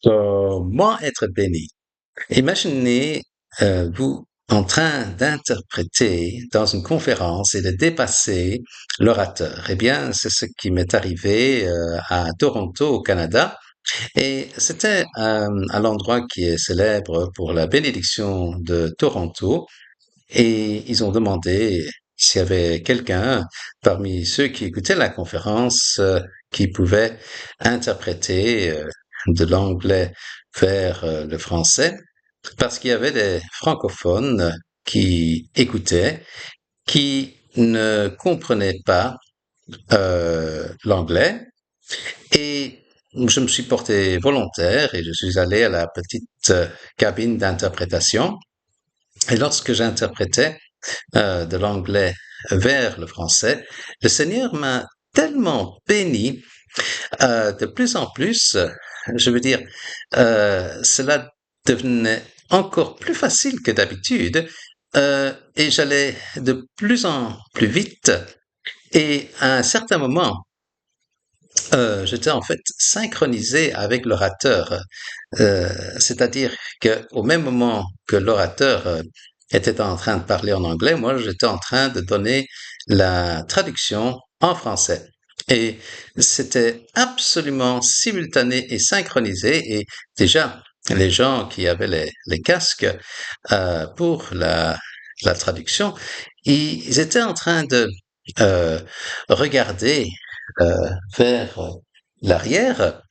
Comment être béni? Imaginez vous en train d'interpréter dans une conférence et de dépasser l'orateur. Eh bien, c'est ce qui m'est arrivé à Toronto, au Canada. Et c'était à l'endroit qui est célèbre pour la bénédiction de Toronto. Et ils ont demandé s'il y avait quelqu'un parmi ceux qui écoutaient la conférence qui pouvait interpréter de l'anglais vers le français, parce qu'il y avait des francophones qui écoutaient, qui ne comprenaient pas l'anglais. Et je me suis porté volontaire et je suis allé à la petite cabine d'interprétation. Et lorsque j'interprétais de l'anglais vers le français, le Seigneur m'a tellement béni de plus en plus, je veux dire, cela devenait encore plus facile que d'habitude et j'allais de plus en plus vite. Et à un certain moment, j'étais en fait synchronisé avec l'orateur, c'est-à-dire que au même moment que l'orateur était en train de parler en anglais, moi j'étais en train de donner la traduction en français. Et c'était absolument simultané et synchronisé. Et déjà, les gens qui avaient les casques pour la traduction, ils étaient en train de euh, regarder vers l'arrière,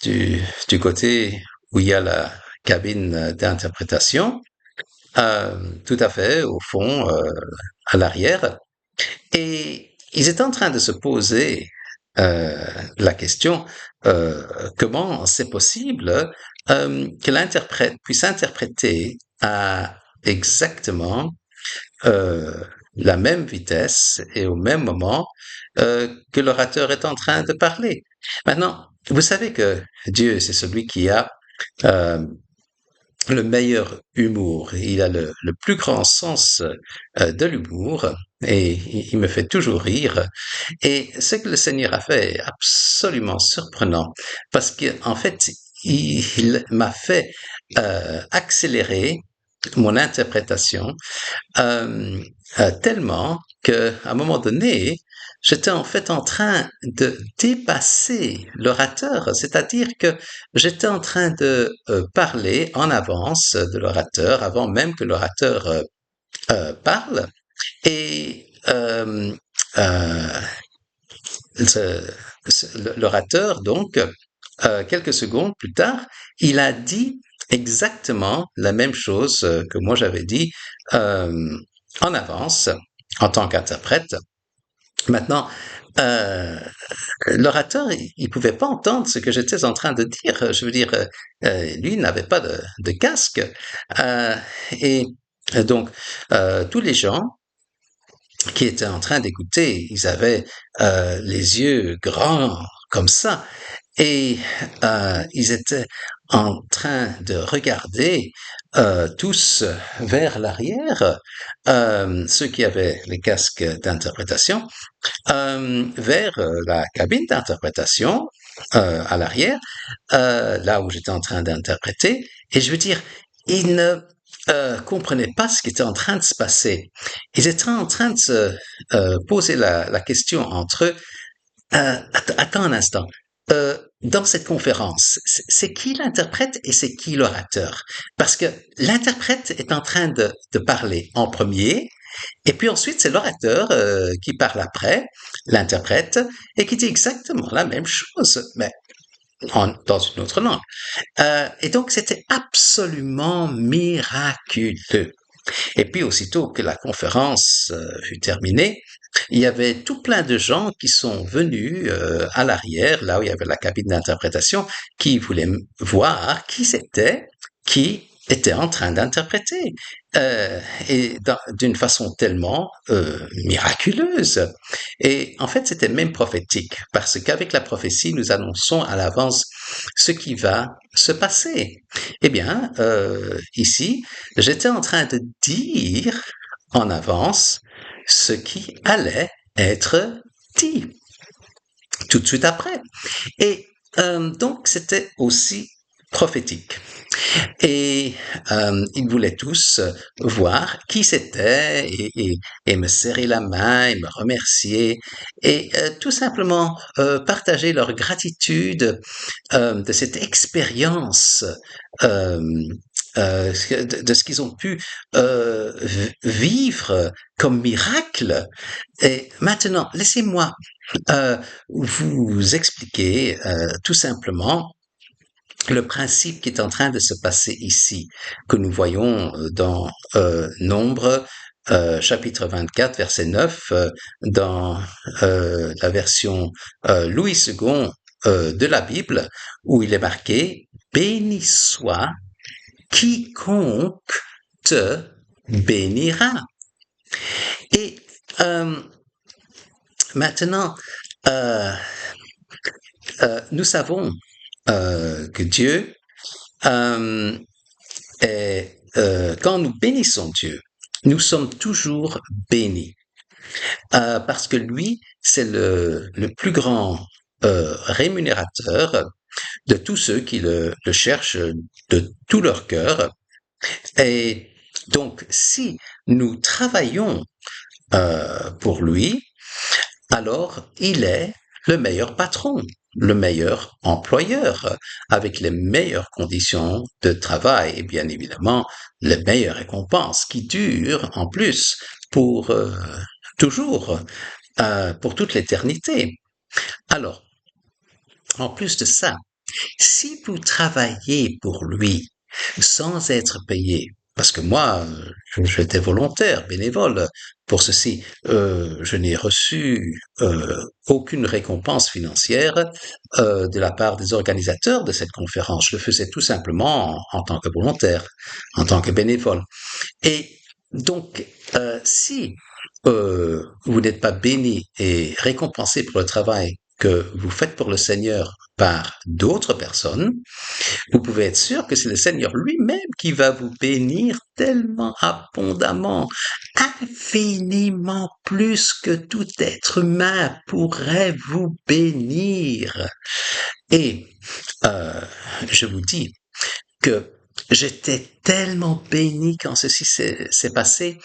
du côté où il y a la cabine d'interprétation, tout à fait au fond, à l'arrière. Et ils étaient en train de se poser euh, la question, euh, comment c'est possible que l'interprète puisse interpréter à exactement euh, la même vitesse et au même moment que l'orateur est en train de parler. Maintenant, vous savez que Dieu, c'est celui qui a euh, le meilleur humour. Il a le plus grand sens de l'humour et il me fait toujours rire. Et ce que le Seigneur a fait est absolument surprenant parce qu'en fait, il m'a fait accélérer mon interprétation euh, tellement qu'à un moment donné, j'étais en fait en train de dépasser l'orateur, c'est-à-dire que j'étais en train de parler en avance de l'orateur avant même que l'orateur parle. Et euh, l'orateur, donc, quelques secondes plus tard, il a dit exactement la même chose que moi j'avais dit euh, en avance en tant qu'interprète. Maintenant, euh, l'orateur, il pouvait pas entendre ce que j'étais en train de dire. Je veux dire, lui, il n'avait pas de casque. Euh, et donc, tous les gens qui étaient en train d'écouter, ils avaient les yeux grands comme ça et ils étaient en train de regarder tous vers l'arrière, ceux qui avaient les casques d'interprétation, vers la cabine d'interprétation à l'arrière, là où j'étais en train d'interpréter. Et je veux dire, ils ne comprenaient pas ce qui était en train de se passer. Ils étaient en train de se poser la question entre eux. Attends un instant. Dans cette conférence, c'est qui l'interprète et c'est qui l'orateur? Parce que l'interprète est en train de parler en premier, et puis ensuite c'est l'orateur qui parle après, l'interprète, et qui dit exactement la même chose, mais dans une autre langue. Et donc c'était absolument miraculeux. Et puis aussitôt que la conférence fut terminée, il y avait tout plein de gens qui sont venus à l'arrière, là où il y avait la cabine d'interprétation, qui voulaient voir qui c'était qui était en train d'interpréter, et d'une façon tellement miraculeuse. Et en fait, c'était même prophétique, parce qu'avec la prophétie, nous annonçons à l'avance ce qui va se passer. Eh bien, ici, j'étais en train de dire en avance ce qui allait être dit tout de suite après. Et Donc c'était aussi prophétique. Et ils voulaient tous voir qui c'était et me serrer la main et me remercier et tout simplement partager leur gratitude de cette expérience euh, de ce qu'ils ont pu vivre comme miracle. Et maintenant, laissez-moi vous expliquer tout simplement le principe qui est en train de se passer ici, que nous voyons dans Nombre, chapitre 24, verset 9, dans la version Louis II de la Bible, où il est marqué «Béni soit quiconque te bénira». Et euh, maintenant, euh, nous savons que Dieu et quand nous bénissons Dieu, nous sommes toujours bénis parce que lui, c'est le plus grand rémunérateur de tous ceux qui le cherchent de tout leur cœur. Et donc, si nous travaillons pour lui, alors il est le meilleur patron, le meilleur employeur, avec les meilleures conditions de travail et bien évidemment les meilleures récompenses qui durent en plus pour toujours, pour toute l'éternité. Alors, en plus de ça, si vous travaillez pour lui sans être payé, parce que moi, j'étais volontaire, bénévole pour ceci, je n'ai reçu aucune récompense financière de la part des organisateurs de cette conférence. Je le faisais tout simplement en tant que volontaire, en tant que bénévole. Et donc, si vous n'êtes pas béni et récompensé pour le travail que vous faites pour le Seigneur par d'autres personnes, vous pouvez être sûr que c'est le Seigneur lui-même qui va vous bénir tellement abondamment, infiniment plus que tout être humain pourrait vous bénir. Et je vous dis que j'étais tellement béni quand ceci s'est passé,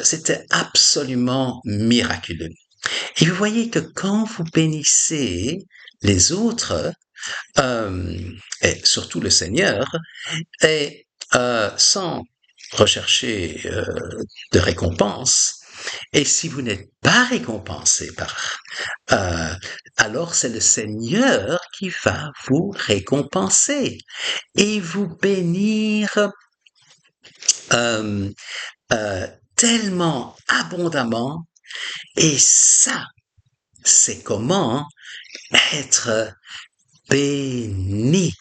c'était absolument miraculeux. Et vous voyez que quand vous bénissez les autres, et surtout le Seigneur, et sans rechercher de récompense, et si vous n'êtes pas récompensé par, euh, alors c'est le Seigneur qui va vous récompenser et vous bénir euh, euh, tellement abondamment. Et ça, c'est comment être béni.